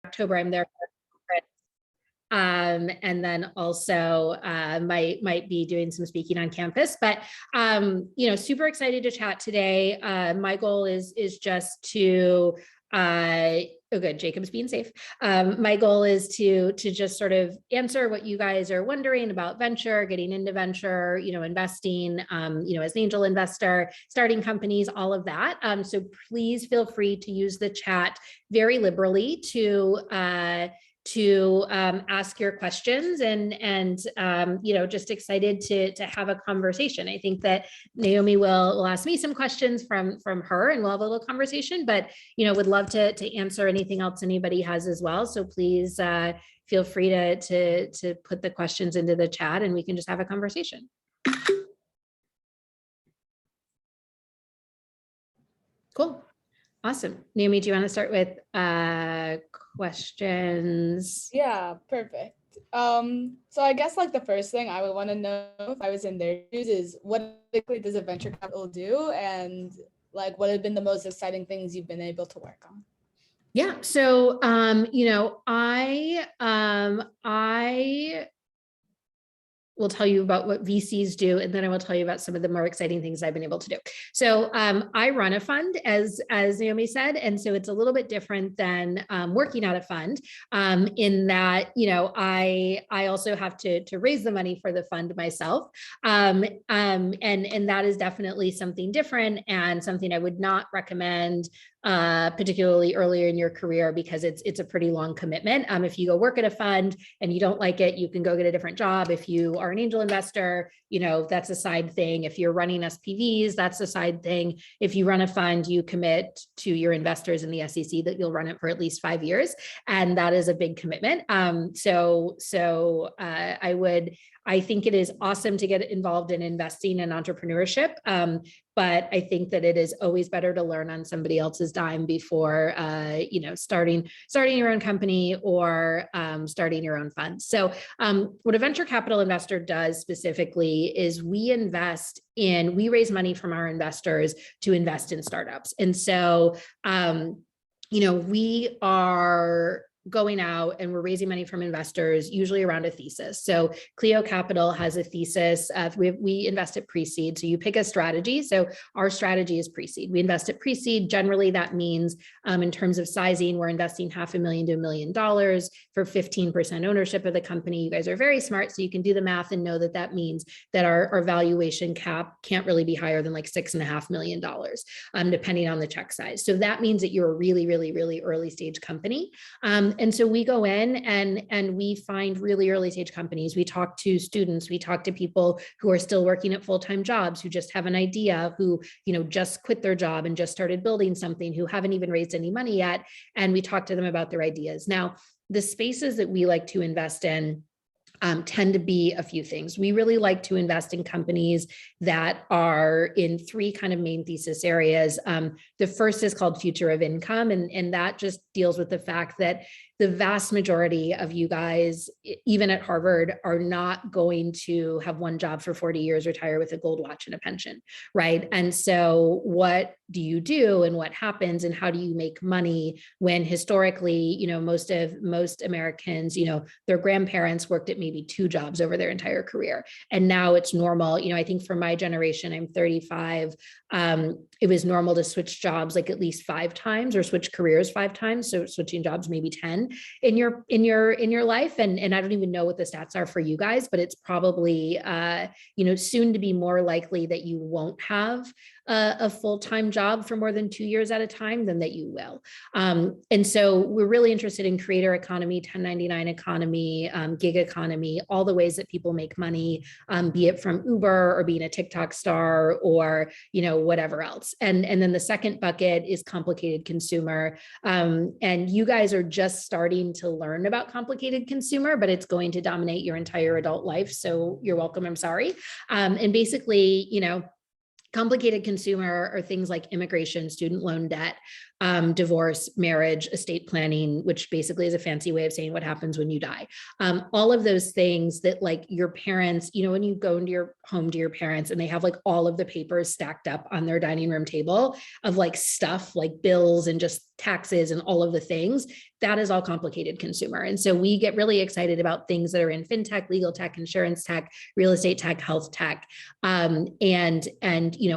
October, I'm there for a conference. And then also might be doing some speaking on campus, but super excited to chat today. My goal is just to oh, good. Jacob's being safe. My goal is to just sort of answer what you guys are wondering about venture, getting into venture, investing, as an angel investor, starting companies, all of that. So please feel free to use the chat very liberally to ask your questions and just excited to have a conversation. I think that Naomi will ask me some questions from her and we'll have a little conversation, but would love to answer anything else anybody has as well. So please feel free to put the questions into the chat and we can just have a conversation. Cool. Awesome. Naomi, do you want to start with questions? Yeah, perfect. So I guess the first thing I would want to know if I was in their shoes is what exactly does a venture capital do, and what have been the most exciting things you've been able to work on? Yeah. So I will tell you about what VCs do, and then I will tell you about some of the more exciting things I've been able to do. So I run a fund, as Naomi said, and so it's a little bit different than working at a fund in that, I also have to raise the money for the fund myself. And that is definitely something different and something I would not recommend particularly earlier in your career, because it's a pretty long commitment. If you go work at a fund and you don't like it, you can go get a different job. If you are an angel investor, that's a side thing. If you're running SPVs, that's a side thing. If you run a fund, you commit to your investors in the SEC that you'll run it for at least 5 years. And that is a big commitment. I think it is awesome to get involved in investing and entrepreneurship. But I think that it is always better to learn on somebody else's dime before, starting your own company or starting your own fund. So what a venture capital investor does specifically is we raise money from our investors to invest in startups. And so, we are going out and we're raising money from investors, usually around a thesis. So Clio Capital has a thesis. We invest at pre-seed. So you pick a strategy. So our strategy is pre-seed. We invest at pre-seed. Generally, that means in terms of sizing, we're investing $500,000 to $1 million for 15% ownership of the company. You guys are very smart, so you can do the math and know that that means that our valuation cap can't really be higher than $6.5 million, depending on the check size. So that means that you're a really, really, really early stage company. And so we go in and we find really early stage companies. We talk to students, we talk to people who are still working at full-time jobs, who just have an idea, who, just quit their job and just started building something, who haven't even raised any money yet. And we talk to them about their ideas. Now, the spaces that we like to invest in tend to be a few things. We really like to invest in companies that are in three kind of main thesis areas. The first is called future of income, and that just deals with the fact that the vast majority of you guys, even at Harvard, are not going to have one job for 40 years, retire with a gold watch and a pension, right? And so what do you do and what happens and how do you make money when historically, most Americans, their grandparents worked at maybe 2 jobs over their entire career. And now it's normal. I think for my generation, I'm 35. It was normal to switch jobs at least 5 times or switch careers 5 times. So switching jobs maybe 10 in your life. And I don't even know what the stats are for you guys, but it's probably, soon to be more likely that you won't have a full-time job for more than 2 years at a time than that you will. And so we're really interested in creator economy, 1099 economy, gig economy, all the ways that people make money, be it from Uber or being a TikTok star or, whatever else. And then the second bucket is complicated consumer. And you guys are just starting to learn about complicated consumer, but it's going to dominate your entire adult life. So you're welcome. I'm sorry. And basically, complicated consumer are things like immigration, student loan debt, divorce, marriage, estate planning, which basically is a fancy way of saying what happens when you die. All of those things that your parents, when you go into your home to your parents and they have all of the papers stacked up on their dining room table of stuff like bills and just taxes and all of the things, that is all complicated consumer. And so we get really excited about things that are in fintech, legal tech, insurance tech, real estate tech, health tech. And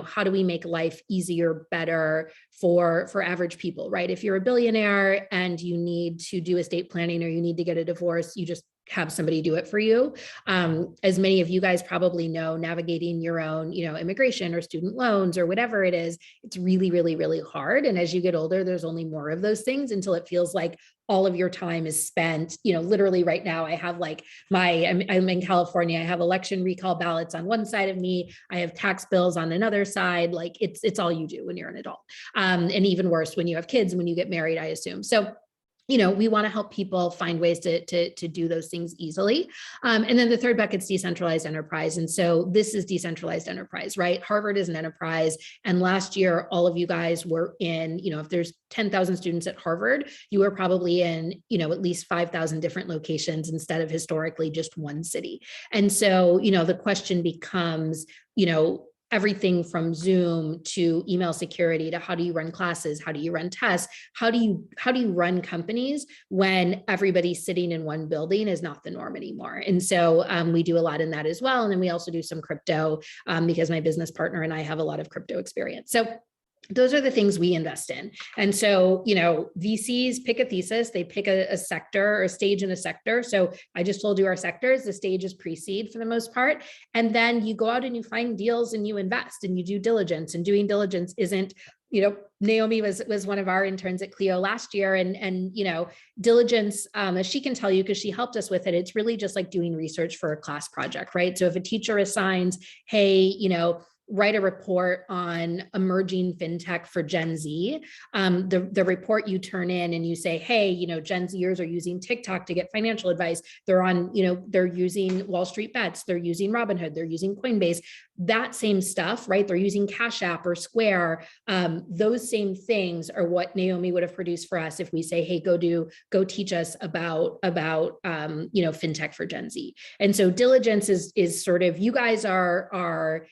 how do we make life easier, better for average people, right? If you're a billionaire and you need to do estate planning or you need to get a divorce, you just have somebody do it for you. As many of you guys probably know, navigating your own, immigration or student loans or whatever it is, it's really, really, really hard. And as you get older, there's only more of those things until it feels like all of your time is spent, literally right now. I have like I'm in California. I have election recall ballots on one side of me. I have tax bills on another side. Like it's all you do when you're an adult. And even worse when you have kids and when you get married, I assume. So we want to help people find ways to do those things easily. And then the third bucket's decentralized enterprise. And so this is decentralized enterprise, right? Harvard is an enterprise. And last year, all of you guys were in, if there's 10,000 students at Harvard, you were probably in, at least 5,000 different locations instead of historically just one city. And so, the question becomes, everything from Zoom to email security to how do you run classes? How do you run tests? How do you run companies when everybody sitting in one building is not the norm anymore? And so we do a lot in that as well. And then we also do some crypto because my business partner and I have a lot of crypto experience. So those are the things we invest in. And so, VCs pick a thesis, they pick a sector or a stage in a sector. So I just told you our sectors, the stage is pre-seed for the most part. And then you go out and you find deals and you invest and you do diligence, and doing diligence isn't, Naomi was one of our interns at Clio last year, and diligence, as she can tell you, because she helped us with it, it's really just like doing research for a class project, right? So if a teacher assigns, hey, write a report on emerging fintech for Gen Z. The report you turn in and you say, hey, Gen Zers are using TikTok to get financial advice. They're on, they're using Wall Street Bets. They're using Robinhood. They're using Coinbase. That same stuff, right? They're using Cash App or Square. Those same things are what Naomi would have produced for us if we say, hey, go teach us about fintech for Gen Z. And so diligence is sort of, you guys are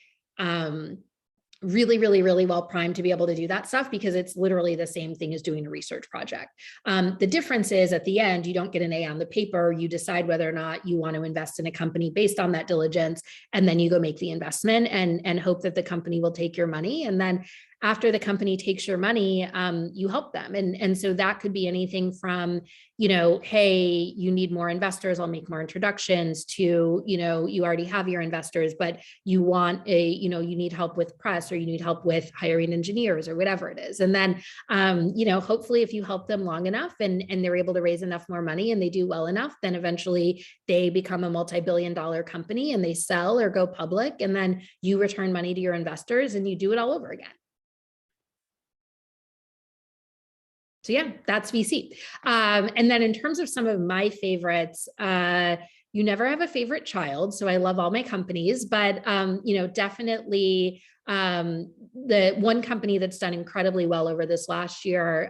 really, really, really well primed to be able to do that stuff because it's literally the same thing as doing a research project. The difference is at the end, you don't get an A on the paper. You decide whether or not you want to invest in a company based on that diligence, and then you go make the investment and hope that the company will take your money. And then after the company takes your money, you help them. And so that could be anything from, hey, you need more investors, I'll make more introductions, to, you already have your investors, but you want you need help with press, or you need help with hiring engineers, or whatever it is. And then, hopefully if you help them long enough and they're able to raise enough more money and they do well enough, then eventually they become a multi-billion-dollar company and they sell or go public, and then you return money to your investors and you do it all over again. So yeah, that's VC. And then in terms of some of my favorites, you never have a favorite child. So I love all my companies, but definitely the one company that's done incredibly well over this last year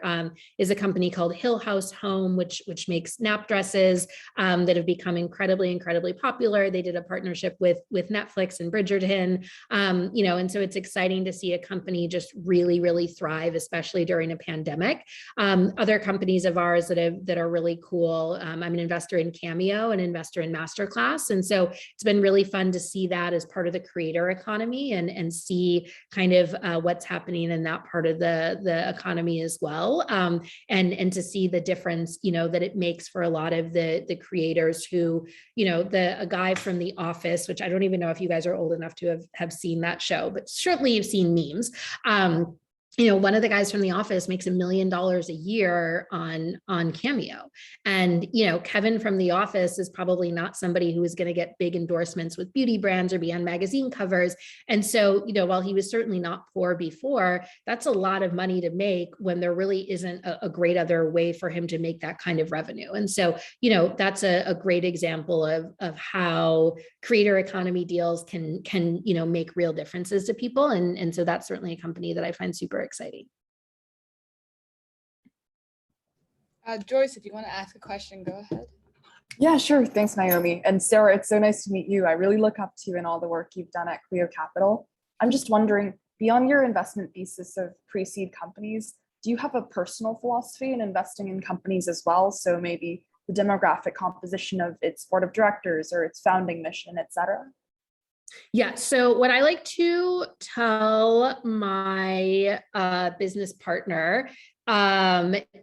is a company called Hill House Home, which makes nap dresses that have become incredibly, incredibly popular. They did a partnership with Netflix and Bridgerton, and so it's exciting to see a company just really, really thrive, especially during a pandemic. Other companies of ours that are really cool. I'm an investor in Cameo, an investor in Masterclass, and so it's been really fun to see that as part of the creator economy and see kind of what's happening in that part of the economy as well, and to see the difference that it makes for a lot of the creators who a guy from The Office, which I don't even know if you guys are old enough to have seen that show, but certainly you've seen memes. One of the guys from The Office makes $1 million a year on Cameo. And, Kevin from The Office is probably not somebody who is going to get big endorsements with beauty brands or be on magazine covers. And so, while he was certainly not poor before, that's a lot of money to make when there really isn't a great other way for him to make that kind of revenue. And so, that's a great example of how creator economy deals can make real differences to people. And so that's certainly a company that I find super exciting. Joyce, if you want to ask a question, go ahead. Yeah, sure. Thanks, Naomi. And Sarah, it's so nice to meet you. I really look up to you and all the work you've done at Clio Capital. I'm just wondering, beyond your investment thesis of pre-seed companies, do you have a personal philosophy in investing in companies as well? So maybe the demographic composition of its board of directors or its founding mission, et cetera? Yeah. So what I like to tell my business partner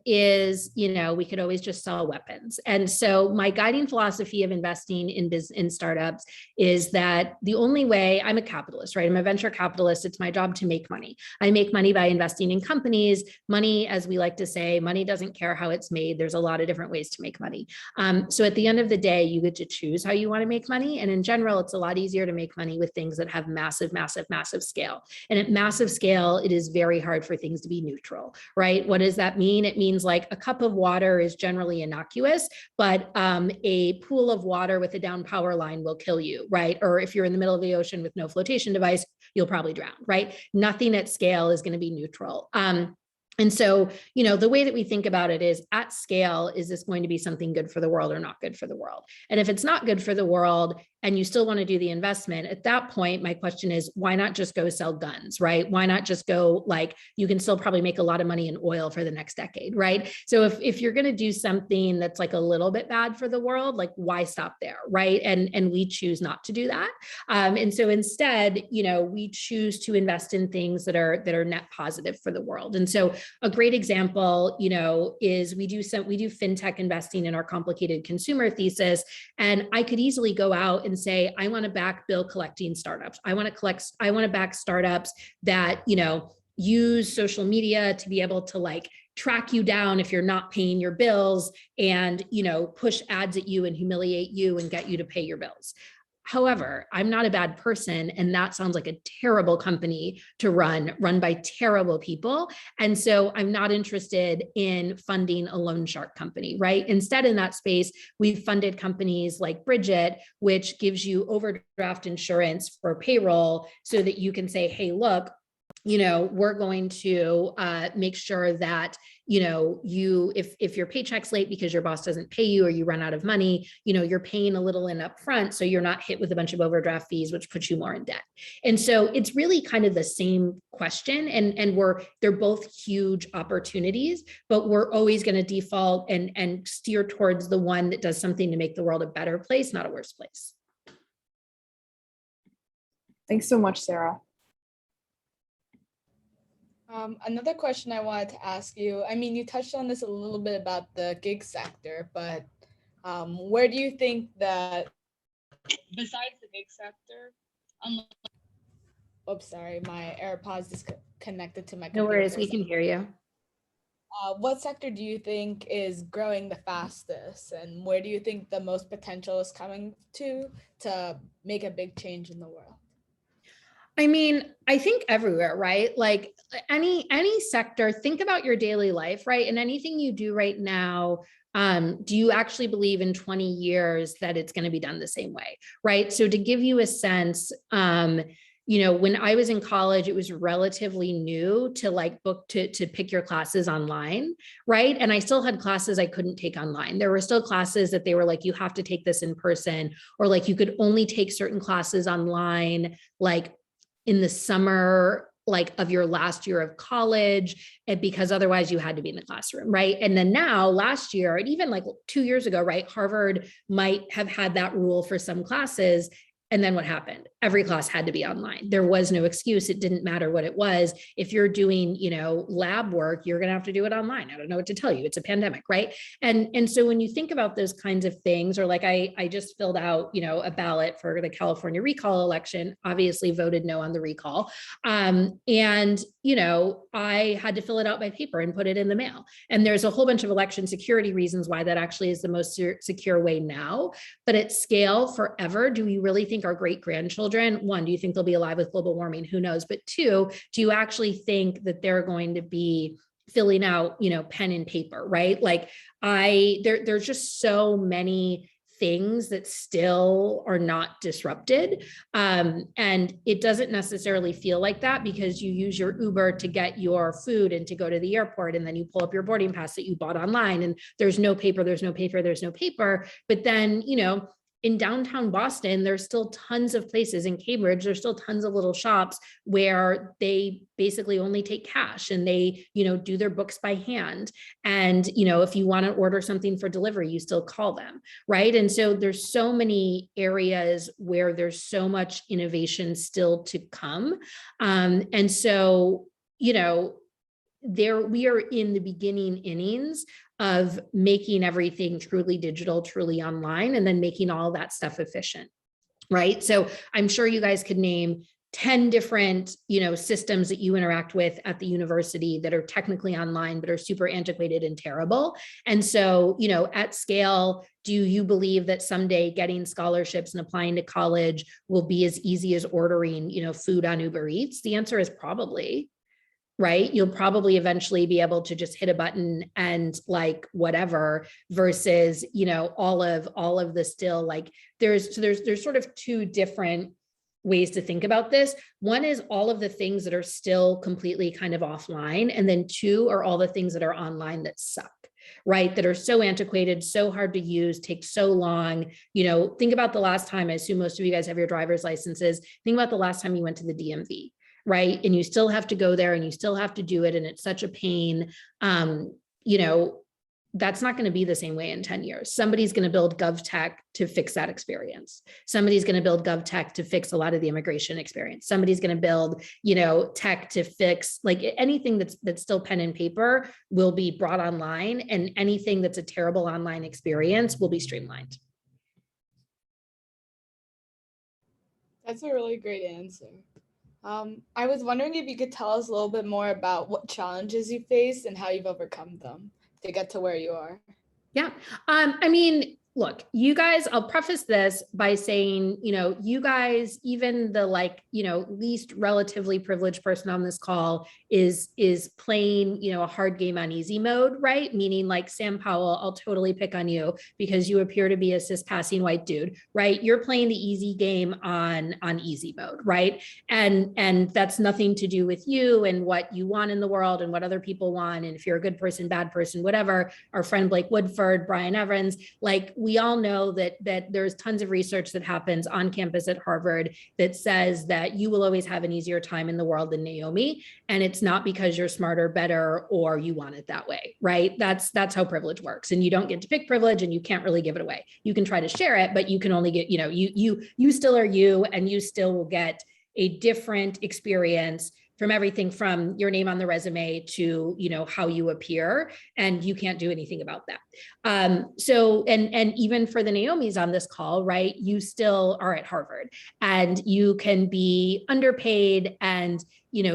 is, we could always just sell weapons. And so my guiding philosophy of investing in startups is that the only way, I'm a capitalist, right? I'm a venture capitalist. It's my job to make money. I make money by investing in companies. Money, as we like to say, money doesn't care how it's made. There's a lot of different ways to make money. So at the end of the day, you get to choose how you want to make money. And in general, it's a lot easier to make money with things that have massive, massive, massive scale. And at massive scale, it is very hard for things to be neutral, right? What does that mean? It means like a cup of water is generally innocuous, but a pool of water with a down power line will kill you, right? Or if you're in the middle of the ocean with no flotation device, you'll probably drown, right? Nothing at scale is going to be neutral. And so, the way that we think about it is at scale, is this going to be something good for the world or not good for the world? And if it's not good for the world and you still want to do the investment, at that point, my question is, why not just go sell guns, right? Why not just go, you can still probably make a lot of money in oil for the next decade, right? So if you're going to do something that's like a little bit bad for the world, why stop there, right? And we choose not to do that. And so instead, we choose to invest in things that are net positive for the world. And so a great example, is we do fintech investing in our complicated consumer thesis. And I could easily go out and say, I want to back bill collecting startups. I want to back startups that, use social media to be able to track you down if you're not paying your bills and, push ads at you and humiliate you and get you to pay your bills. However, I'm not a bad person, and that sounds like a terrible company to run by terrible people. And so I'm not interested in funding a loan shark company, right? Instead, in that space, we've funded companies like Bridget, which gives you overdraft insurance for payroll so that you can say, hey, look, we're going to make sure that, if your paycheck's late because your boss doesn't pay you or you run out of money, you're paying a little in up front. So you're not hit with a bunch of overdraft fees, which puts you more in debt. And so it's really kind of the same question. And they're both huge opportunities, but we're always going to default and steer towards the one that does something to make the world a better place, not a worse place. Thanks so much, Sarah. Another question I wanted to ask you, you touched on this a little bit about the gig sector, but where do you think that, besides the gig sector, oops, sorry, my AirPods disconnected to my computer. No worries, we can hear you. What sector do you think is growing the fastest, and where do you think the most potential is coming to make a big change in the world? I think everywhere, right? Any sector, think about your daily life, right? And anything you do right now, do you actually believe in 20 years that it's going to be done the same way, right? So to give you a sense, when I was in college, it was relatively new to pick your classes online, right? And I still had classes I couldn't take online. There were still classes that they were like, you have to take this in person, or you could only take certain classes online, in the summer, of your last year of college, and because otherwise you had to be in the classroom, right? And then now, last year, and even 2 years ago, right, Harvard might have had that rule for some classes. And then what happened? Every class had to be online. There was no excuse. It didn't matter what it was. If you're doing, lab work, you're going to have to do it online. I don't know what to tell you. It's a pandemic, right? And so when you think about those kinds of things, or I just filled out, a ballot for the California recall election, obviously voted no on the recall. I had to fill it out by paper and put it in the mail. And there's a whole bunch of election security reasons why that actually is the most secure way now. But at scale forever, do we really think our great grandchildren, one, do you think they'll be alive with global warming? Who knows? But two, do you actually think that they're going to be filling out, pen and paper, right? There's just so many things that still are not disrupted. And it doesn't necessarily feel like that because you use your Uber to get your food and to go to the airport, and then you pull up your boarding pass that you bought online, and there's no paper. But then, in downtown Boston, there's still tons of places. In Cambridge, there's still tons of little shops where they basically only take cash, and they, do their books by hand. And, if you want to order something for delivery, you still call them, right? And so there's so many areas where there's so much innovation still to come. And so, we are in the beginning innings of making everything truly digital, truly online, and then making all that stuff efficient, right? So I'm sure you guys could name 10 different, systems that you interact with at the university that are technically online, but are super antiquated and terrible. And so, at scale, do you believe that someday getting scholarships and applying to college will be as easy as ordering, food on Uber Eats? The answer is probably. Right? You'll probably eventually be able to just hit a button and like whatever, versus, all of the still, like there's sort of two different ways to think about this. One is all of the things that are still completely kind of offline. And then two are all the things that are online that suck, right? That are so antiquated, so hard to use, take so long. Think about the last time, I assume most of you guys have your driver's licenses. Think about the last time you went to the DMV. Right. And you still have to go there and you still have to do it. And it's such a pain. That's not going to be the same way in 10 years. Somebody's going to build GovTech to fix that experience. Somebody's going to build GovTech to fix a lot of the immigration experience. Somebody's going to build, tech to fix like anything that's still pen and paper will be brought online, and anything that's a terrible online experience will be streamlined. That's a really great answer. I was wondering if you could tell us a little bit more about what challenges you faced and how you've overcome them to get to where you are. Yeah. Look, you guys, I'll preface this by saying, you guys, even the least relatively privileged person on this call is playing, a hard game on easy mode, right? Meaning like Sam Powell, I'll totally pick on you because you appear to be a cis passing white dude, right? You're playing the easy game on easy mode, right? And that's nothing to do with you and what you want in the world and what other people want. And if you're a good person, bad person, whatever, our friend Blake Woodford, Brian Evans, we all know that there's tons of research that happens on campus at Harvard that says that you will always have an easier time in the world than Naomi. And it's not because you're smarter, better, or you want it that way, right? That's how privilege works. And you don't get to pick privilege, and you can't really give it away. You can try to share it, but you can only get, you still are you, and you still will get a different experience from everything from your name on the resume to, how you appear, and you can't do anything about that. So even for the Naomis on this call, right, you still are at Harvard, and you can be underpaid and,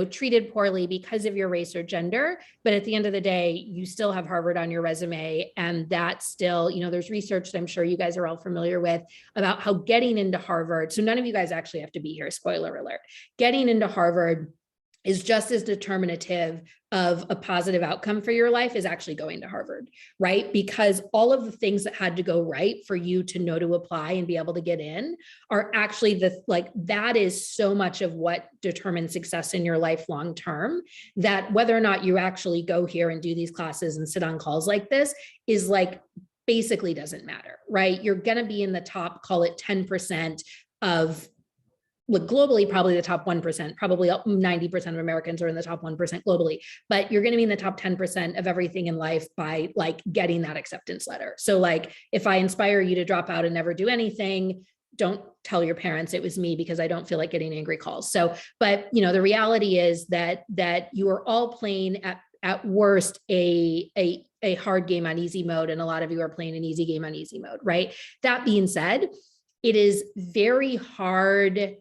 treated poorly because of your race or gender. But at the end of the day, you still have Harvard on your resume. And that's still, there's research that I'm sure you guys are all familiar with about how getting into Harvard, so none of you guys actually have to be here, spoiler alert, getting into Harvard is just as determinative of a positive outcome for your life as actually going to Harvard, right? Because all of the things that had to go right for you to know to apply and be able to get in are actually that is so much of what determines success in your life long term, that whether or not you actually go here and do these classes and sit on calls like this is basically doesn't matter, right? You're going to be in the top, call it 10% of globally, probably the top 1%, probably 90% of Americans are in the top 1% globally, but you're going to be in the top 10% of everything in life by getting that acceptance letter. So if I inspire you to drop out and never do anything, don't tell your parents it was me, because I don't feel like getting angry calls. So, but the reality is that you are all playing at worst a hard game on easy mode. And a lot of you are playing an easy game on easy mode, right? That being said, it is very hard.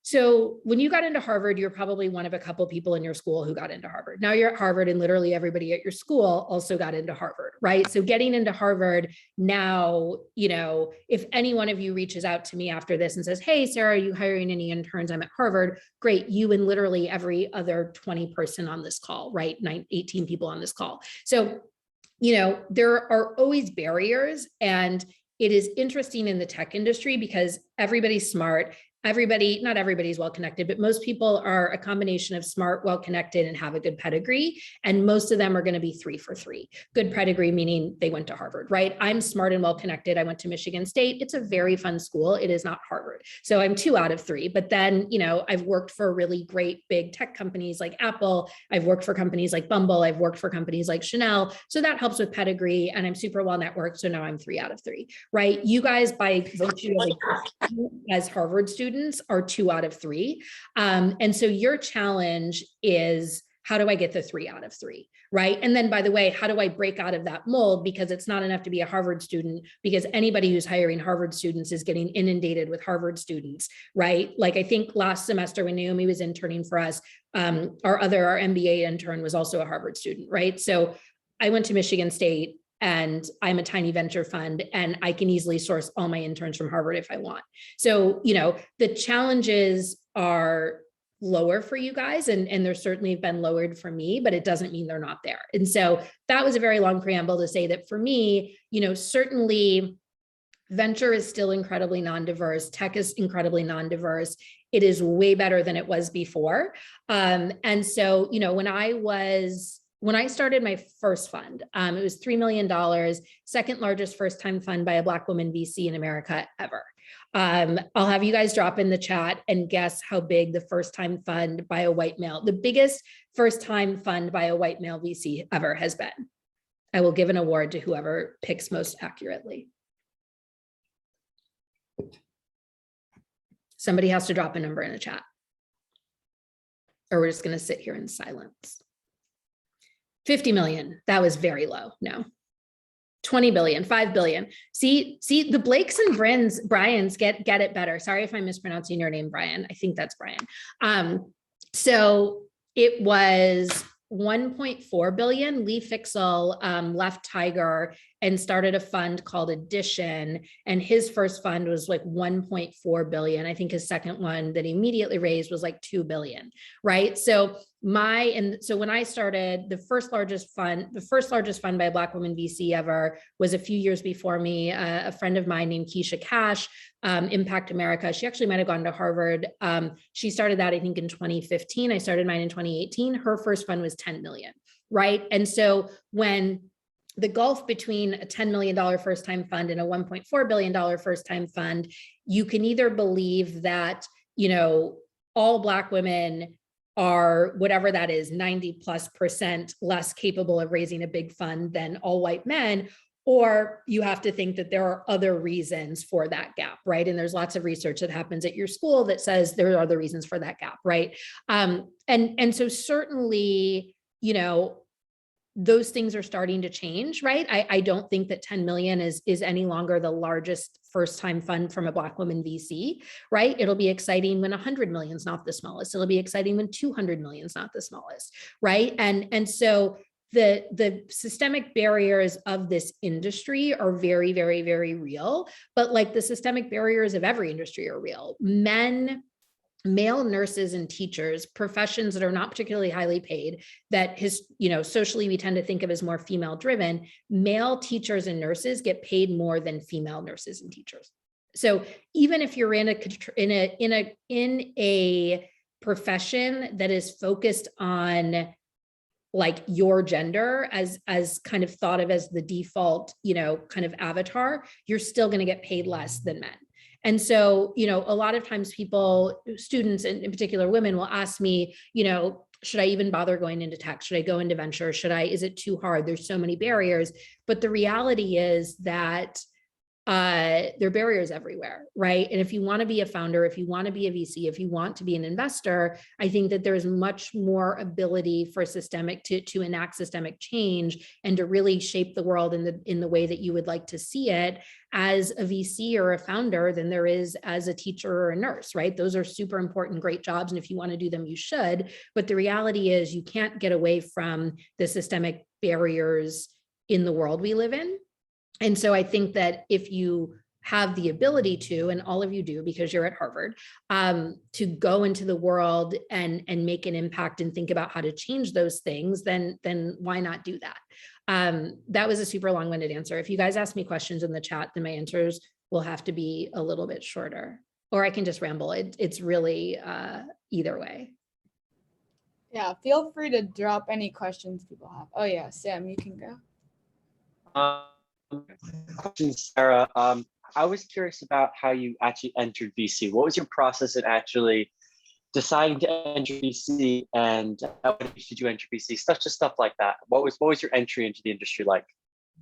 So when you got into Harvard, you're probably one of a couple people in your school who got into Harvard. Now you're at Harvard, and literally everybody at your school also got into Harvard, right? So getting into Harvard now, if any one of you reaches out to me after this and says, hey, Sarah, are you hiring any interns? I'm at Harvard. Great. You and literally every other 20 person on this call, right? 18 people on this call. So, there are always barriers, and it is interesting in the tech industry because everybody's smart. not everybody's well-connected, but most people are a combination of smart, well-connected, and have a good pedigree. And most of them are going to be 3 for 3. Good pedigree, meaning they went to Harvard, right? I'm smart and well-connected. I went to Michigan State. It's a very fun school. It is not Harvard. So I'm 2 out of 3. But then, I've worked for really great big tech companies like Apple. I've worked for companies like Bumble. I've worked for companies like Chanel. So that helps with pedigree. And I'm super well-networked. So now I'm 3 out of 3, right? You guys, by virtue of as Harvard students, are 2 out of 3. And so your challenge is, how do I get the 3 out of 3, right? And then, by the way, how do I break out of that mold? Because it's not enough to be a Harvard student, because anybody who's hiring Harvard students is getting inundated with Harvard students, right? Like, I think last semester when Naomi was interning for us, our MBA intern was also a Harvard student, right? So I went to Michigan State, and I'm a tiny venture fund, and I can easily source all my interns from Harvard if I want. So, the challenges are lower for you guys, and they're certainly been lowered for me, but it doesn't mean they're not there. And so that was a very long preamble to say that for me, certainly venture is still incredibly non-diverse. Tech is incredibly non-diverse. It is way better than it was before. And so, when I started my first fund, it was $3 million, second largest first-time fund by a Black woman VC in America ever. I'll have you guys drop in the chat and guess how big the first-time fund by a white male, the biggest first-time fund by a white male VC ever has been. I will give an award to whoever picks most accurately. Somebody has to drop a number in the chat, or we're just going to sit here in silence. 50 million. That was very low. No. 20 billion, 5 billion. See, the Blakes and Brian's get it better. Sorry if I'm mispronouncing your name, Brian. I think that's Brian. So it was 1.4 billion. Lee Fixel left Tiger and started a fund called Addition, and his first fund was like 1.4 billion. I think his second one that he immediately raised was like 2 billion, right? So when I started, the first largest fund by a Black woman VC ever was a few years before me. A friend of mine named Keisha Cash, Impact America. She actually might have gone to Harvard. She started that, I think, in 2015. I started mine in 2018. Her first fund was 10 million, right? And so when the gulf between a $10 million first-time fund and a $1.4 billion first-time fund, you can either believe that, all Black women are, whatever that is, 90+% less capable of raising a big fund than all white men, or you have to think that there are other reasons for that gap, right? And there's lots of research that happens at your school that says there are other reasons for that gap, right? And so certainly, those things are starting to change, right? I don't think that 10 million is any longer the largest first-time fund from a Black woman VC, right? It'll be exciting when 100 million is not the smallest. It'll be exciting when 200 million is not the smallest, right? And so the systemic barriers of this industry are very, very, very real, but like the systemic barriers of every industry are real. Male nurses and teachers, professions that are not particularly highly paid, that socially we tend to think of as more female driven, male teachers and nurses get paid more than female nurses and teachers. So even if you're in a profession that is focused on like your gender as kind of thought of as the default, kind of avatar, you're still going to get paid less than men. And so, a lot of times students, and in particular women, will ask me, should I even bother going into tech? Should I go into venture? Is it too hard? There's so many barriers. But the reality is that there are barriers everywhere, right? And if you want to be a founder, if you want to be a VC, if you want to be an investor, I think that there's much more ability for to enact systemic change and to really shape the world in the way that you would like to see it as a VC or a founder than there is as a teacher or a nurse, right? Those are super important, great jobs. And if you want to do them, you should. But the reality is you can't get away from the systemic barriers in the world we live in. And so I think that if you have the ability to, and all of you do because you're at Harvard, to go into the world and make an impact and think about how to change those things, then why not do that? That was a super long-winded answer. If you guys ask me questions in the chat, then my answers will have to be a little bit shorter. or I can just ramble. It's really either way. Yeah, feel free to drop any questions people have. Oh yeah, Sam, you can go. Question, Sarah. I was curious about how you actually entered VC. What was your process in actually deciding to enter VC, and at what age did you enter VC? Just stuff like that. What was your entry into the industry like?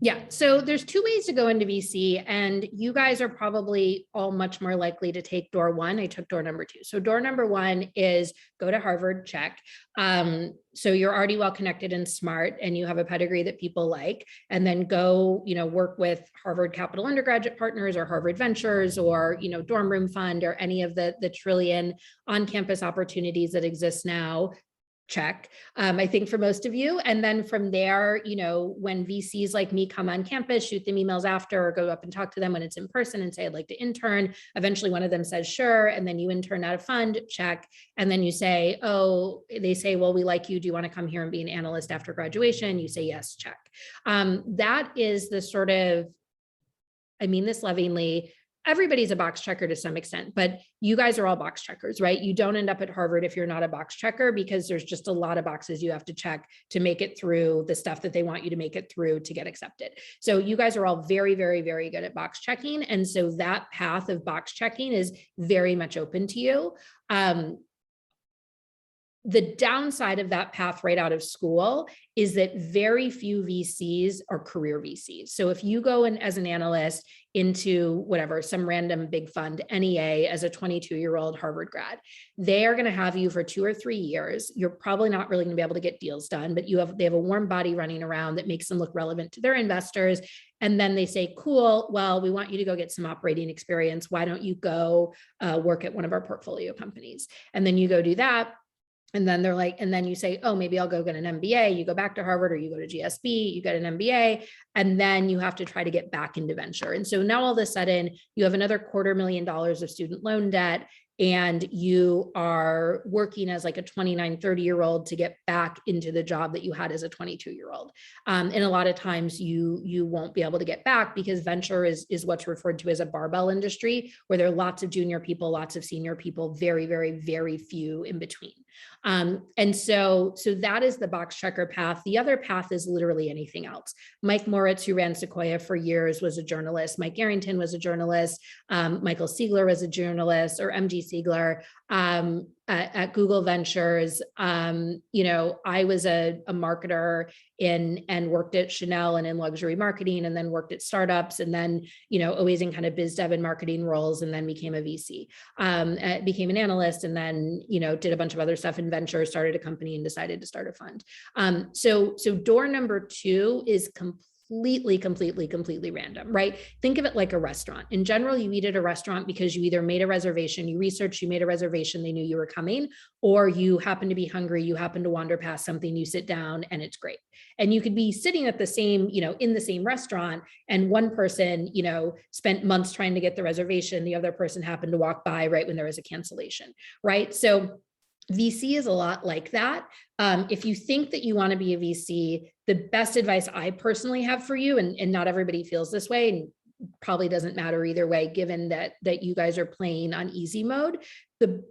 Yeah, so there's two ways to go into VC, and you guys are probably all much more likely to take door one. I took door number two. So door number one is go to Harvard, check. So you're already well connected and smart, and you have a pedigree that people like, and then go, work with Harvard Capital undergraduate partners or Harvard Ventures or, dorm room fund or any of the trillion on-campus opportunities that exist now. Check. I think for most of you. And then from there, when VCs like me come on campus, shoot them emails after, or go up and talk to them when it's in person and say, I'd like to intern. Eventually one of them says, sure. And then you intern at a fund, check. And then you say, they say, well, we like you. Do you want to come here and be an analyst after graduation? You say, yes, check. That is the sort of, I mean this lovingly, everybody's a box checker to some extent, but you guys are all box checkers, right? You don't end up at Harvard if you're not a box checker, because there's just a lot of boxes you have to check to make it through the stuff that they want you to make it through to get accepted. So you guys are all very, very, very good at box checking. And so that path of box checking is very much open to you. The downside of that path right out of school is that very few VCs are career VCs. So if you go in as an analyst into whatever, some random big fund, NEA, as a 22-year-old Harvard grad, they are going to have you for 2 or 3 years. You're probably not really going to be able to get deals done, but they have a warm body running around that makes them look relevant to their investors. And then they say, cool, well, we want you to go get some operating experience. Why don't you go work at one of our portfolio companies? And then you go do that. And then they're like, and then you say, oh, maybe I'll go get an MBA. You go back to Harvard, or you go to GSB, you get an MBA, and then you have to try to get back into venture. And so now all of a sudden you have another $250,000 of student loan debt, and you are working as like a 29, 30-year-old to get back into the job that you had as a 22-year-old. And a lot of times you won't be able to get back, because venture is what's referred to as a barbell industry, where there are lots of junior people, lots of senior people, very, very, very few in between. And so that is the box checker path. The other path is literally anything else. Mike Moritz, who ran Sequoia for years, was a journalist. Mike Arrington was a journalist. Michael Siegler was a journalist, or MG Siegler. At Google Ventures, I was a marketer and worked at Chanel and in luxury marketing, and then worked at startups, and then, always in kind of biz dev and marketing roles, and then became a VC, became an analyst, and then, did a bunch of other stuff in venture, started a company, and decided to start a fund. So door number two is completely random, right? Think of it like a restaurant. In general, you eat at a restaurant because you either made a reservation, you researched, you made a reservation, they knew you were coming, or you happen to be hungry, you happen to wander past something, you sit down, and it's great. And you could be sitting at the same, in the same restaurant, and one person, spent months trying to get the reservation, the other person happened to walk by right when there was a cancellation, right? So VC is a lot like that. If you think that you want to be a VC, the best advice I personally have for you, and not everybody feels this way, and probably doesn't matter either way, given that you guys are playing on easy mode, the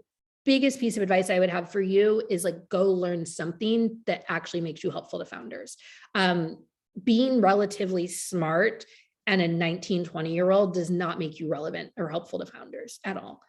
biggest piece of advice I would have for you is like, go learn something that actually makes you helpful to founders. Being relatively smart and a 19, 20-year-old does not make you relevant or helpful to founders at all.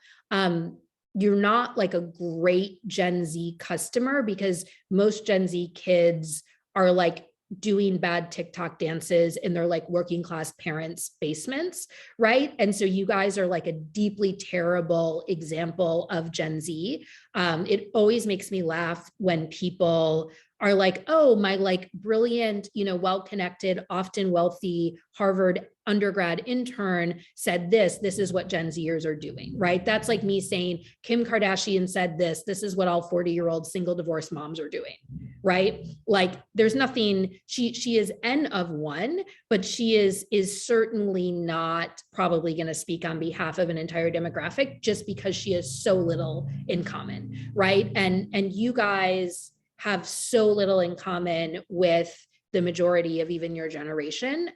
You're not like a great Gen Z customer, because most Gen Z kids are like doing bad TikTok dances in their like working class parents' basements, right? And so you guys are like a deeply terrible example of Gen Z. It always makes me laugh when people are like, oh, my like brilliant, well-connected, often wealthy Harvard undergrad intern said this is what Gen Zers are doing, right? That's like me saying, Kim Kardashian said this is what all 40-year-old single divorced moms are doing, right? Like there's nothing, she is N of one, but she is certainly not probably going to speak on behalf of an entire demographic, just because she has so little in common, right? And you guys have so little in common with the majority of even your generation,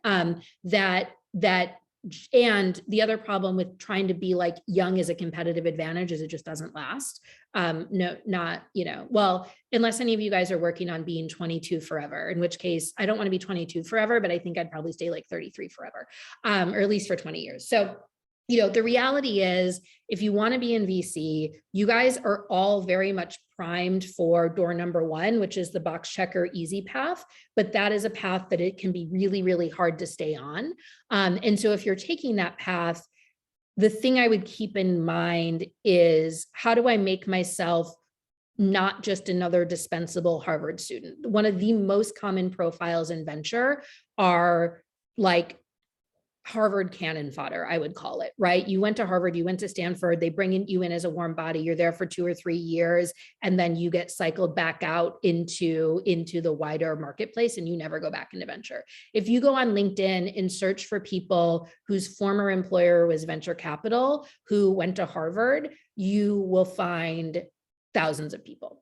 that And the other problem with trying to be like young as a competitive advantage is it just doesn't last. No, not, well, unless any of you guys are working on being 22 forever, in which case I don't want to be 22 forever, but I think I'd probably stay like 33 forever, or at least for 20 years. So, the reality is, if you want to be in VC, you guys are all very much primed for door number one, which is the box checker easy path. But that is a path that it can be really, really hard to stay on. And so if you're taking that path, the thing I would keep in mind is, how do I make myself not just another dispensable Harvard student? One of the most common profiles in venture are like Harvard cannon fodder, I would call it, right? You went to Harvard, you went to Stanford, they bring you in as a warm body, you're there for 2 or 3 years, and then you get cycled back out into the wider marketplace and you never go back into venture. If you go on LinkedIn and search for people whose former employer was venture capital, who went to Harvard, you will find thousands of people.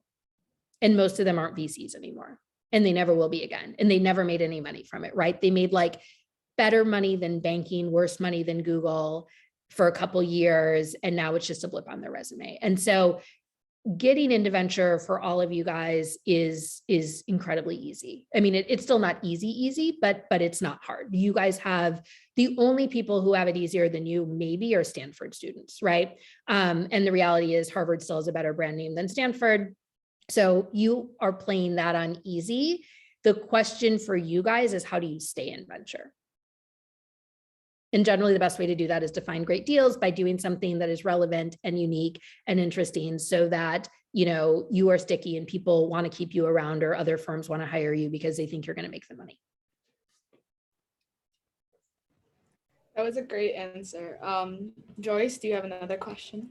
And most of them aren't VCs anymore. And they never will be again. And they never made any money from it, right? They made like better money than banking, worse money than Google for a couple years. And now it's just a blip on their resume. And so getting into venture for all of you guys is incredibly easy. I mean, it's still not easy, but it's not hard. You guys have the only people who have it easier than you maybe are Stanford students, right? And the reality is Harvard still has a better brand name than Stanford. So you are playing that on easy. The question for you guys is, how do you stay in venture? And generally the best way to do that is to find great deals by doing something that is relevant and unique and interesting, so that, you are sticky and people want to keep you around, or other firms want to hire you because they think you're going to make the money. That was a great answer. Joyce, do you have another question?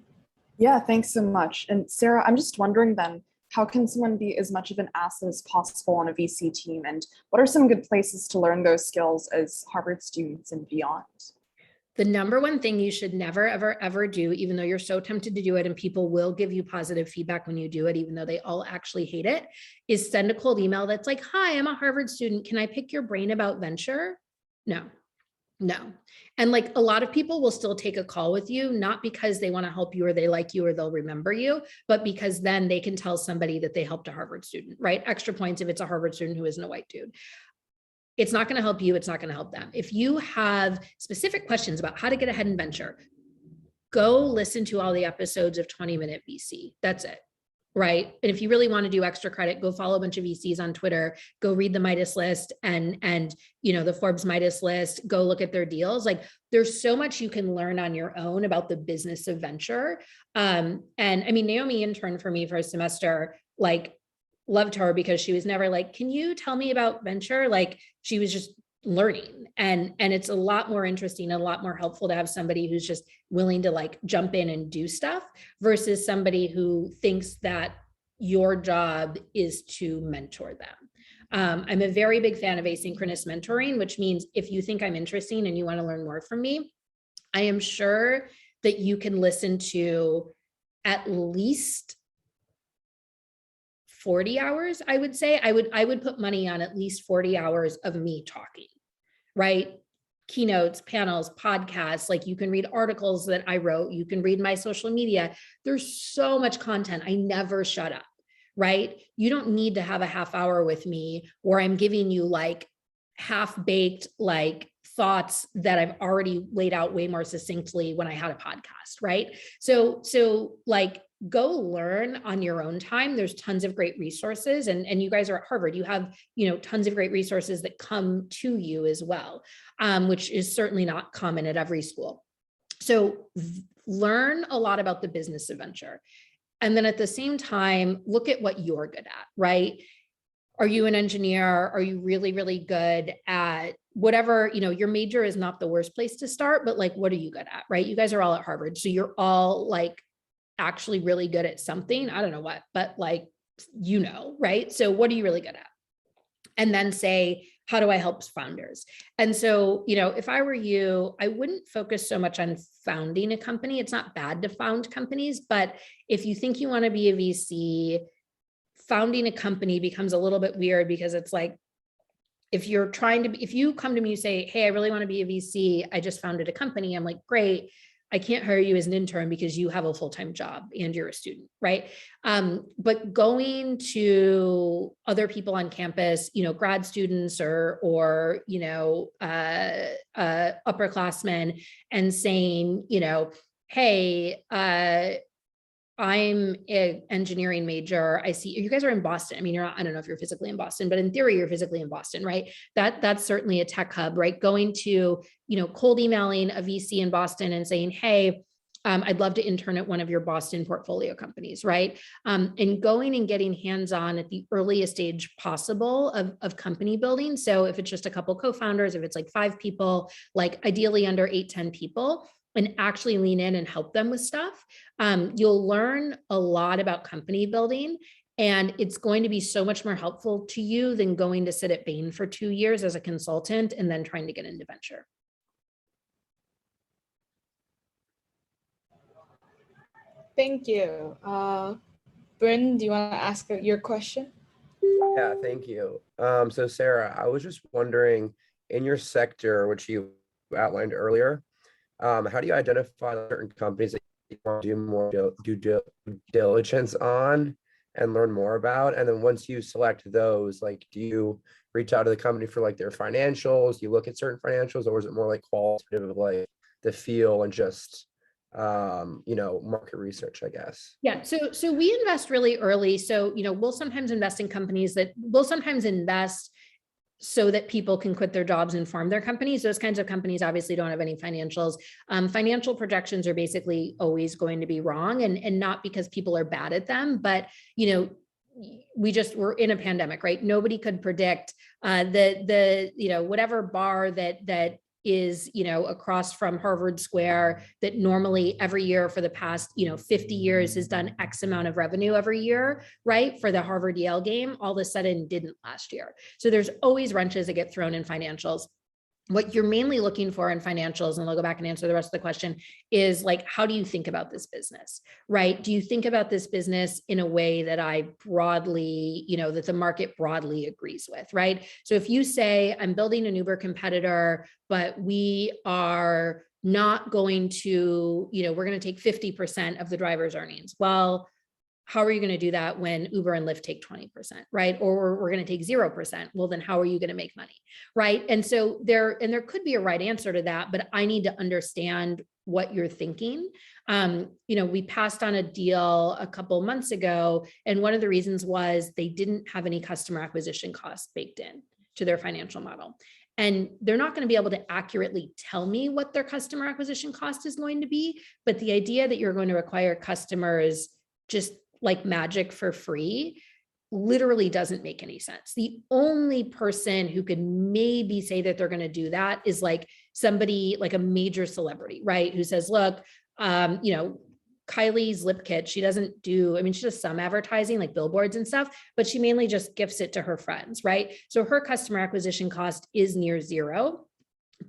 Yeah, thanks so much. And Sarah, I'm just wondering then, how can someone be as much of an asset as possible on a VC team? And what are some good places to learn those skills as Harvard students and beyond? The number one thing you should never, ever, ever do, even though you're so tempted to do it and people will give you positive feedback when you do it, even though they all actually hate it, is send a cold email that's like, "Hi, I'm a Harvard student. Can I pick your brain about venture?" No. And like, a lot of people will still take a call with you, not because they want to help you or they like you or they'll remember you, but because then they can tell somebody that they helped a Harvard student, right? Extra points if it's a Harvard student who isn't a white dude. It's not going to help you. It's not going to help them. If you have specific questions about how to get ahead in venture, go listen to all the episodes of 20-Minute VC. That's it. Right. And if you really want to do extra credit, go follow a bunch of VCs on Twitter, go read the Midas list and the Forbes Midas list, go look at their deals. Like, there's so much you can learn on your own about the business of venture. And I mean, Naomi interned for me for a semester, like, loved her because she was never like, "Can you tell me about venture?" Like, she was just learning, and it's a lot more interesting and a lot more helpful to have somebody who's just willing to like jump in and do stuff versus somebody who thinks that your job is to mentor them. I'm a very big fan of asynchronous mentoring, which means if you think I'm interesting and you want to learn more from me, I am sure that you can listen to at least 40 hours, I would say. I would put money on at least 40 hours of me talking, right? Keynotes, panels, podcasts, like, you can read articles that I wrote, you can read my social media. There's so much content. I never shut up, right? You don't need to have a half hour with me where I'm giving you like half-baked like thoughts that I've already laid out way more succinctly when I had a podcast, right? So like, go learn on your own time. There's tons of great resources, and you guys are at Harvard. You have, tons of great resources that come to you as well, which is certainly not common at every school. So learn a lot about the business of venture. And then at the same time, look at what you're good at, right? Are you an engineer? Are you really, really good at whatever, your major is not the worst place to start, but like, what are you good at, right? You guys are all at Harvard. So you're all like actually really good at something. I don't know what, but like, right? So what are you really good at? And then say, how do I help founders? And so, if I were you, I wouldn't focus so much on founding a company. It's not bad to found companies, but if you think you want to be a VC, founding a company becomes a little bit weird because it's like, if you're trying to, if you come to me and say, hey, I really want to be a VC, I just founded a company, I'm like, great, I can't hire you as an intern because you have a full-time job and you're a student, right? But going to other people on campus, grad students or upperclassmen and saying, hey, I'm an engineering major. I see you guys are in Boston. I mean, I don't know if you're physically in Boston, but in theory, you're physically in Boston, right? That's certainly a tech hub, right? Going to, cold emailing a VC in Boston and saying, hey, I'd love to intern at one of your Boston portfolio companies, right? And going and getting hands-on at the earliest stage possible of company building. So if it's just a couple co-founders, if it's like 5 people, like ideally under 8-10 people, and actually lean in and help them with stuff, you'll learn a lot about company building. And it's going to be so much more helpful to you than going to sit at Bain for 2 years as a consultant and then trying to get into venture. Thank you. Bryn, do you want to ask your question? Yeah, thank you. So Sarah, I was just wondering, in your sector, which you outlined earlier, how do you identify certain companies that you want to do more due diligence on and learn more about? And then once you select those, like, do you reach out to the company for like their financials? You look at certain financials, or is it more like qualitative of like the feel and just market research, I guess? Yeah, so we invest really early. So, we'll sometimes invest in companies that we'll sometimes invest so that people can quit their jobs and form their companies. Those kinds of companies obviously don't have any financials. Financial projections are basically always going to be wrong, and not because people are bad at them, but we're in a pandemic, right? Nobody could predict whatever bar that is, across from Harvard Square that normally every year for the past, 50 years has done X amount of revenue every year, right? For the Harvard Yale game, all of a sudden didn't last year. So there's always wrenches that get thrown in financials. What you're mainly looking for in financials, and I'll go back and answer the rest of the question, is like, how do you think about this business, right? Do you think about this business in a way that I broadly, that the market broadly agrees with, right? So if you say, I'm building an Uber competitor, but we are not going to, we're going to take 50% of the driver's earnings. Well, how are you going to do that when Uber and Lyft take 20%, right? Or we're going to take 0%. Well, then how are you going to make money, right? And so there could be a right answer to that, but I need to understand what you're thinking. We passed on a deal a couple months ago, and one of the reasons was they didn't have any customer acquisition costs baked in to their financial model. And they're not going to be able to accurately tell me what their customer acquisition cost is going to be, but the idea that you're going to acquire customers just like magic for free literally doesn't make any sense. The only person who could maybe say that they're going to do that is like somebody like a major celebrity, right? Who says, look, Kylie's lip kit, she doesn't do, she does some advertising like billboards and stuff, but she mainly just gifts it to her friends, right? So her customer acquisition cost is near zero,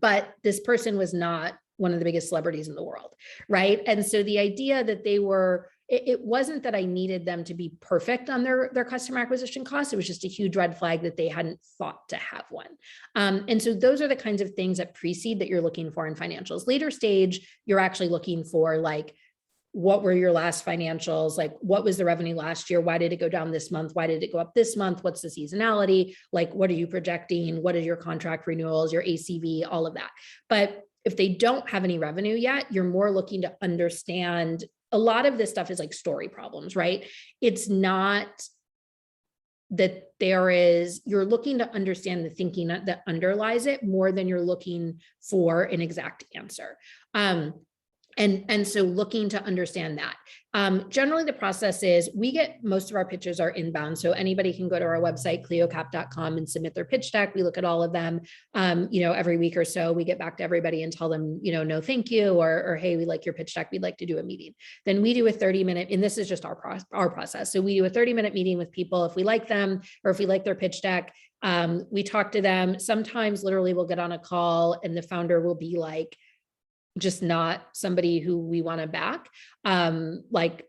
but this person was not one of the biggest celebrities in the world, right? And so the idea that they were, it wasn't that I needed them to be perfect on their customer acquisition costs. It was just a huge red flag that they hadn't thought to have one. And so those are the kinds of things that precede that you're looking for in financials. Later stage, you're actually looking for like, what were your last financials? Like, what was the revenue last year? Why did it go down this month? Why did it go up this month? What's the seasonality? Like, what are you projecting? What are your contract renewals, your ACV, all of that. But if they don't have any revenue yet, you're more looking to understand. A lot of this stuff is like story problems, right? It's not that you're looking to understand the thinking that underlies it more than you're looking for an exact answer. And so looking to understand that. Generally, the process is most of our pitches are inbound. So anybody can go to our website, cliocap.com, and submit their pitch deck. We look at all of them. Every week or so, we get back to everybody and tell them, no, thank you, or hey, we like your pitch deck. We'd like to do a meeting. Then we do a 30-minute, and this is just our process. So we do a 30-minute meeting with people. If we like them, or if we like their pitch deck, we talk to them. Sometimes literally we'll get on a call and the founder will be like, just not somebody who we want to back, like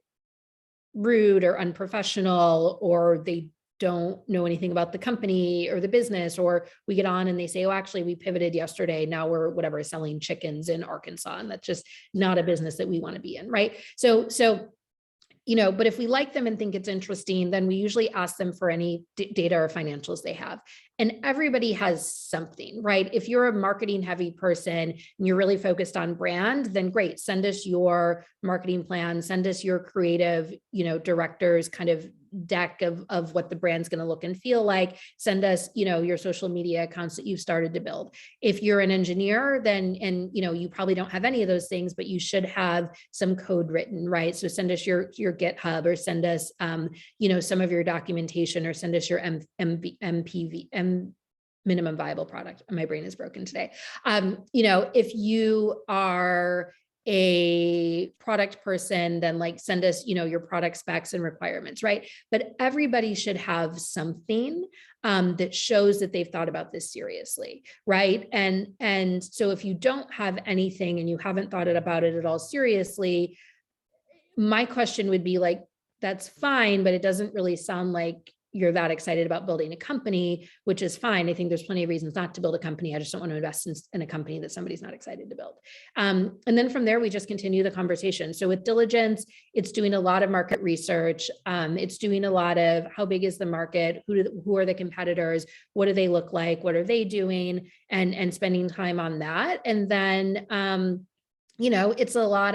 rude or unprofessional, or they don't know anything about the company or the business, or we get on and they say, oh, actually we pivoted yesterday. Now we're whatever, selling chickens in Arkansas. And that's just not a business that we want to be in. Right. So, but if we like them and think it's interesting, then we usually ask them for any data or financials they have. And everybody has something, right? If you're a marketing heavy person and you're really focused on brand, then great, send us your marketing plan, send us your creative, director's kind of deck of what the brand's going to look and feel like, send us, your social media accounts that you've started to build. If you're an engineer, then, and you probably don't have any of those things, but you should have some code written, right? So send us your GitHub, or send us, some of your documentation, or send us your MPV, minimum viable product. My brain is broken today. If you are a product person, then like send us, your product specs and requirements, right? But everybody should have something that shows that they've thought about this seriously, right? And so if you don't have anything and you haven't thought about it at all seriously, my question would be like, that's fine, but it doesn't really sound like you're that excited about building a company, which is fine. I think there's plenty of reasons not to build a company. I just don't want to invest in a company that somebody's not excited to build. And then from there, we just continue the conversation. So with diligence, it's doing a lot of market research. It's doing a lot of how big is the market? Who are the competitors? What do they look like? What are they doing? And spending time on that. And then, it's a lot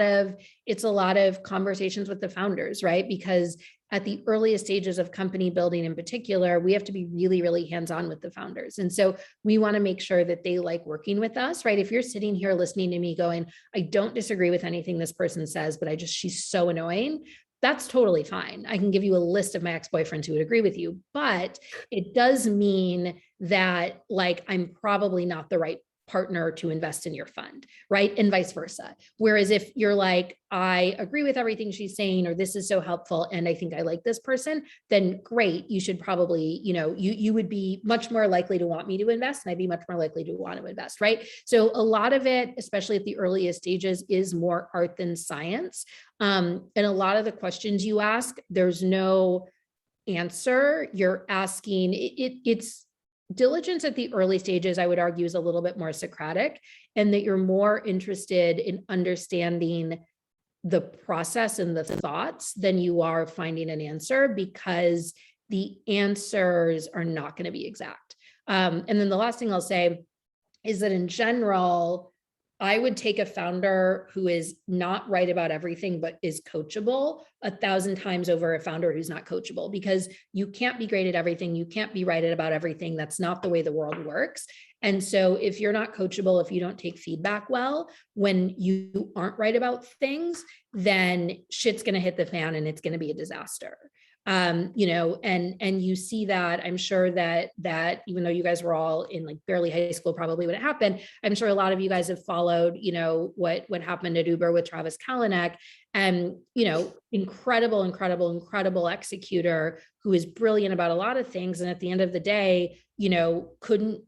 of conversations with the founders, right? Because at the earliest stages of company building in particular, we have to be really, really hands-on with the founders. And so we want to make sure that they like working with us, right? If you're sitting here listening to me going, I don't disagree with anything this person says, but she's so annoying, that's totally fine. I can give you a list of my ex-boyfriends who would agree with you, but it does mean that like, I'm probably not the right partner to invest in your fund, right? And vice versa. Whereas if you're like, I agree with everything she's saying, or this is so helpful, and I think I like this person, then great, you should probably, you would be much more likely to want me to invest, and I'd be much more likely to want to invest, right? So a lot of it, especially at the earliest stages, is more art than science. And a lot of the questions you ask, there's no answer. You're asking, it's diligence at the early stages, I would argue, is a little bit more Socratic, and that you're more interested in understanding the process and the thoughts than you are finding an answer, because the answers are not going to be exact. And then the last thing I'll say is that in general, I would take a founder who is not right about everything, but is coachable 1,000 times over a founder who's not coachable, because you can't be great at everything. You can't be right about everything. That's not the way the world works. And so if you're not coachable, if you don't take feedback well, when you aren't right about things, then shit's going to hit the fan and it's going to be a disaster. And you see that, I'm sure that even though you guys were all in like barely high school, probably when it happened, I'm sure a lot of you guys have followed, what happened at Uber with Travis Kalanick, and, incredible executor who is brilliant about a lot of things. And at the end of the day, couldn't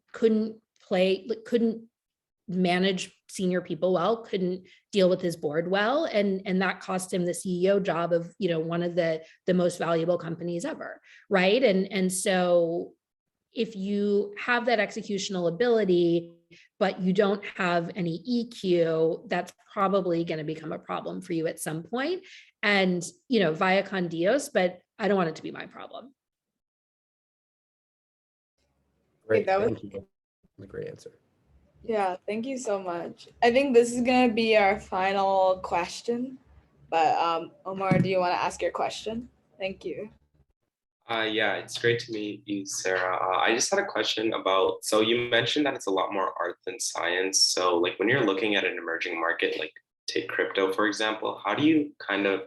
manage senior people well, couldn't deal with his board well. And that cost him the CEO job of, one of the most valuable companies ever. Right. And so if you have that executional ability, but you don't have any EQ, that's probably going to become a problem for you at some point. And, via con Dios, but I don't want it to be my problem. Great, That was- thank you. A great answer. Yeah, thank you so much. I think this is going to be our final question, but Omar, do you want to ask your question? Thank you. Yeah, it's great to meet you, Sarah. I just had a question about, so you mentioned that it's a lot more art than science. So like when you're looking at an emerging market, like take crypto, for example, how do you kind of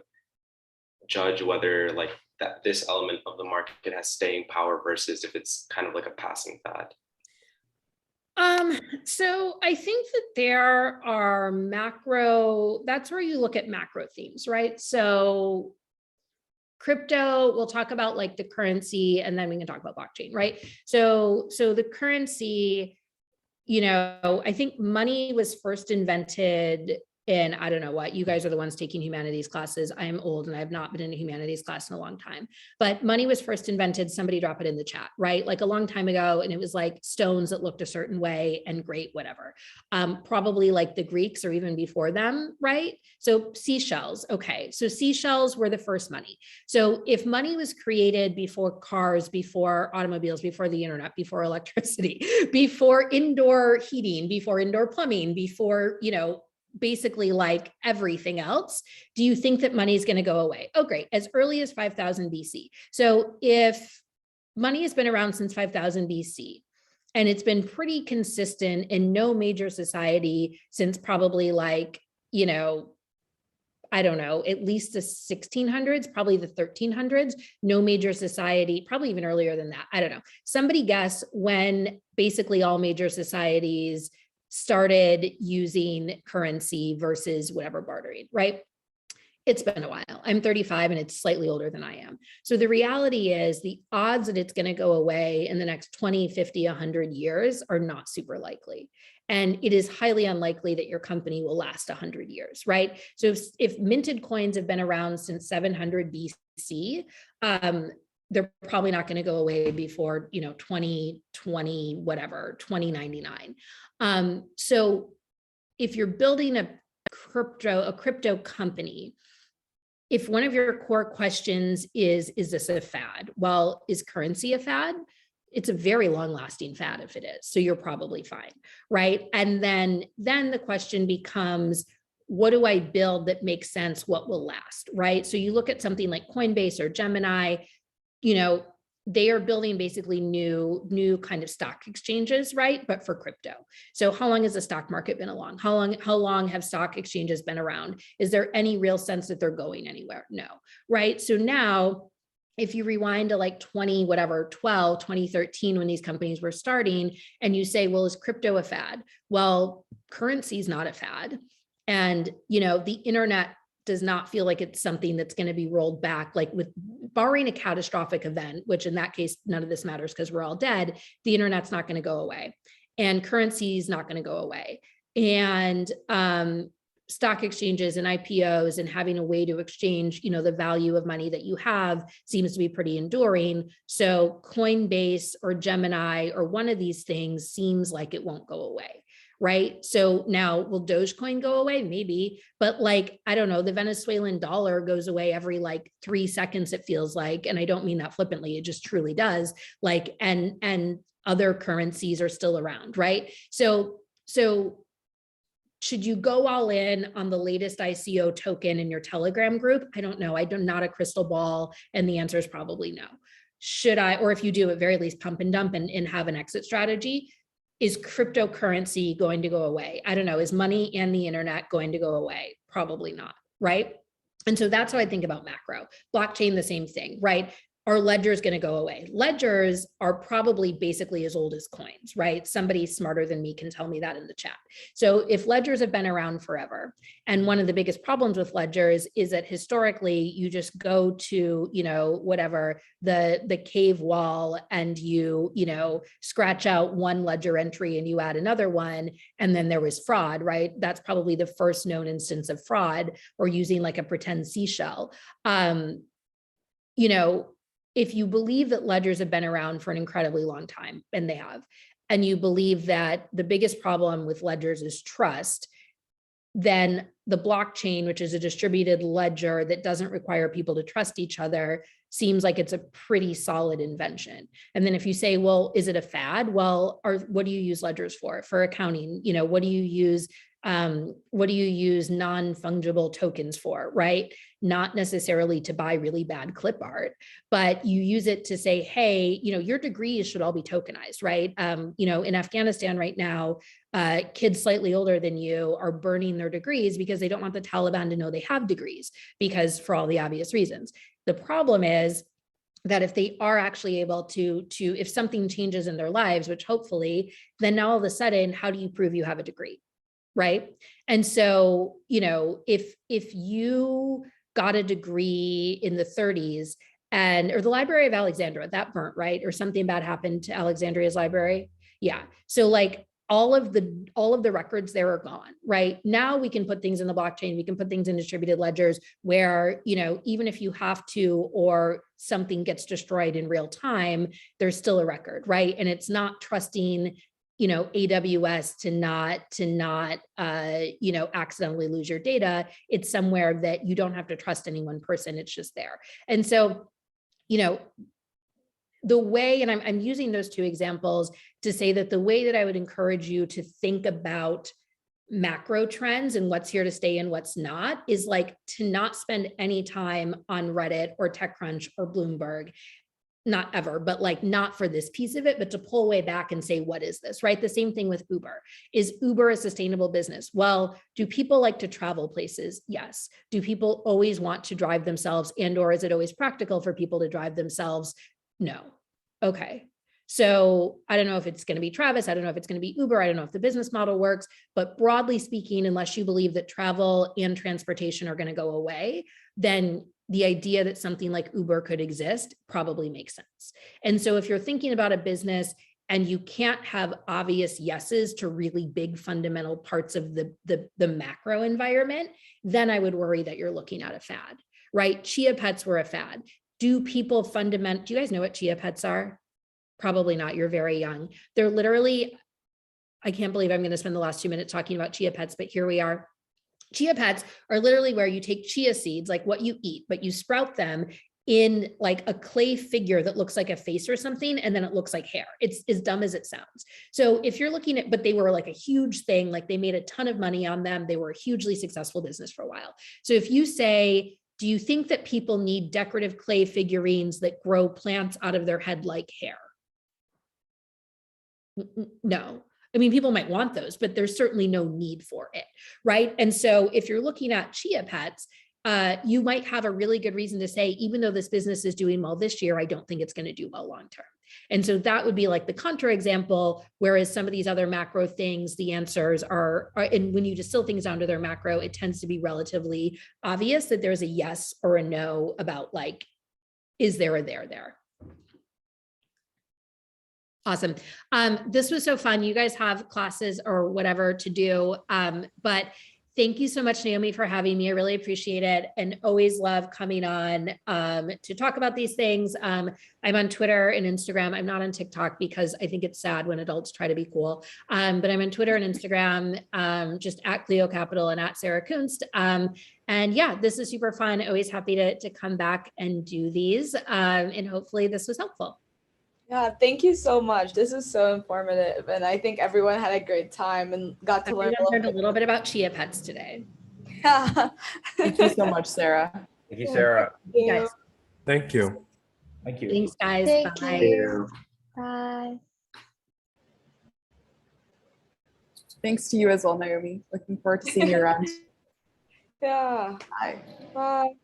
judge whether like that this element of the market has staying power versus if it's kind of like a passing fad? So I think that there are that's where you look at macro themes, right? So crypto, we'll talk about like the currency, and then we can talk about blockchain, right? So the currency, I think money was first invented in, I don't know what, you guys are the ones taking humanities classes. I am old and I have not been in a humanities class in a long time, but money was first invented. Somebody drop it in the chat, right? Like a long time ago. And it was like stones that looked a certain way and great, whatever. Probably like the Greeks or even before them, right? So seashells. Okay. So seashells were the first money. So if money was created before cars, before automobiles, before the internet, before electricity, before indoor heating, before indoor plumbing, before, you know, basically like everything else, do you think that money is going to go away? Oh, great. As early as 5000 BC. So if money has been around since 5000 BC, and it's been pretty consistent in no major society since probably like, you know, I don't know, at least the 1600s, probably the 1300s, no major society, probably even earlier than that. I don't know. Somebody guess when basically all major societies started using currency versus whatever bartering, right? It's been a while. I'm 35 and it's slightly older than I am. So the reality is the odds that it's going to go away in the next 20, 50, 100 years are not super likely. And it is highly unlikely that your company will last 100 years, right? So if minted coins have been around since 700 BC, they're probably not going to go away before, you know, 2020, whatever, 2099. So if you're building a crypto company, if one of your core questions is this a fad? Well, is currency a fad? It's a very long lasting fad if it is. So you're probably fine, right? And then the question becomes, what do I build that makes sense? What will last, right? So you look at something like Coinbase or Gemini, you know, they are building basically new kind of stock exchanges, right? But for crypto. So how long has the stock market been along? How long have stock exchanges been around? Is there any real sense that they're going anywhere? No, right? So now, if you rewind to like 2013, when these companies were starting, and you say, well, is crypto a fad? Well, currency is not a fad. And, you know, the internet does not feel like it's something that's going to be rolled back, like with barring a catastrophic event, which in that case, none of this matters because we're all dead. The internet's not going to go away and currency is not going to go away. And stock exchanges and IPOs and having a way to exchange, you know, the value of money that you have seems to be pretty enduring. So Coinbase or Gemini or one of these things seems like it won't go away. Right. So now will Dogecoin go away? Maybe, but like, I don't know, the Venezuelan dollar goes away every like 3 seconds, it feels like. And I don't mean that flippantly, it just truly does. Like, and other currencies are still around, right? So should you go all in on the latest ICO token in your Telegram group? I don't know. I'm not a crystal ball. And the answer is probably no. Should I, or if you do at very least pump and dump and have an exit strategy? Is cryptocurrency going to go away? I don't know. Is money and the internet going to go away? Probably not, right? And so that's how I think about macro. Blockchain, the same thing, right? Are ledgers going to go away? Ledgers are probably basically as old as coins, right? Somebody smarter than me can tell me that in the chat. So if ledgers have been around forever, and one of the biggest problems with ledgers is that historically you just go to, you know, whatever, the cave wall and you know, scratch out one ledger entry and you add another one, and then there was fraud, right? That's probably the first known instance of fraud, or using like a pretend seashell. You know, if you believe that ledgers have been around for an incredibly long time, and they have, and you believe that the biggest problem with ledgers is trust, then the blockchain, which is a distributed ledger that doesn't require people to trust each other, seems like it's a pretty solid invention. And then if you say, well, is it a fad? Well, what do you use ledgers for? For accounting, you know, what do you use non-fungible tokens for, right? Not necessarily to buy really bad clip art, but you use it to say, hey, you know, your degrees should all be tokenized, right? You know, in Afghanistan right now, kids slightly older than you are burning their degrees because they don't want the Taliban to know they have degrees, because for all the obvious reasons. The problem is that if they are actually able to if something changes in their lives, which hopefully, then now all of a sudden, how do you prove you have a degree? Right. And so, you know, if you got a degree in the 30s or the Library of Alexandria, that burnt, right? Or something bad happened to Alexandria's library. Yeah. So like all of the records there are gone, right? Now we can put things in the blockchain, we can put things in distributed ledgers where, you know, even if you have to, or something gets destroyed in real time, there's still a record, right? And it's not trusting, you know, AWS to not you know, accidentally lose your data. It's somewhere that you don't have to trust any one person, it's just there. And so, you know, the way, and I'm using those two examples to say that the way that I would encourage you to think about macro trends and what's here to stay and what's not is like to not spend any time on Reddit or TechCrunch or Bloomberg, not ever, but like not for this piece of it, but to pull way back and say, what is this, right? The same thing with Uber. Is Uber a sustainable business? Well, do people like to travel places? Yes. Do people always want to drive themselves, and or is it always practical for people to drive themselves? No. Okay. So I don't know if it's going to be Travis. I don't know if it's going to be Uber. I don't know if the business model works, but broadly speaking, unless you believe that travel and transportation are going to go away, then the idea that something like Uber could exist probably makes sense. And so if you're thinking about a business and you can't have obvious yeses to really big fundamental parts of the macro environment, then I would worry that you're looking at a fad, right? Chia pets were a fad. Do you guys know what chia pets are? Probably not, you're very young. They're literally, I can't believe I'm going to spend the last 2 minutes talking about chia pets, but here we are. Chia pets are literally where you take chia seeds, like what you eat, but you sprout them in like a clay figure that looks like a face or something, and then it looks like hair. It's as dumb as it sounds. So if you're looking at, but they were like a huge thing, like they made a ton of money on them. They were a hugely successful business for a while. So if you say, do you think that people need decorative clay figurines that grow plants out of their head like hair? No. I mean, people might want those, but there's certainly no need for it, right? And so if you're looking at chia pets, you might have a really good reason to say, even though this business is doing well this year, I don't think it's going to do well long term. And so that would be like the counterexample, whereas some of these other macro things, the answers are, and when you distill things down to their macro, it tends to be relatively obvious that there's a yes or a no about like, is there a there? Awesome. This was so fun. You guys have classes or whatever to do, but thank you so much, Naomi, for having me. I really appreciate it and always love coming on to talk about these things. I'm on Twitter and Instagram. I'm not on TikTok because I think it's sad when adults try to be cool, but I'm on Twitter and Instagram, just at Clio Capital and at Sarah Kunst. And yeah, this is super fun. Always happy to come back and do these, and hopefully this was helpful. Yeah, thank you so much. This is so informative, and I think everyone had a great time and got to learn a little bit about chia pets today. Yeah. Thank you so much, Sarah. Thank you, Sarah. Thank you. Guys. Thank you. Thank you. Thanks, guys. Thank Bye. you. Bye. Thanks to you as well, Naomi. Looking forward to seeing you around. Yeah. Bye. Bye.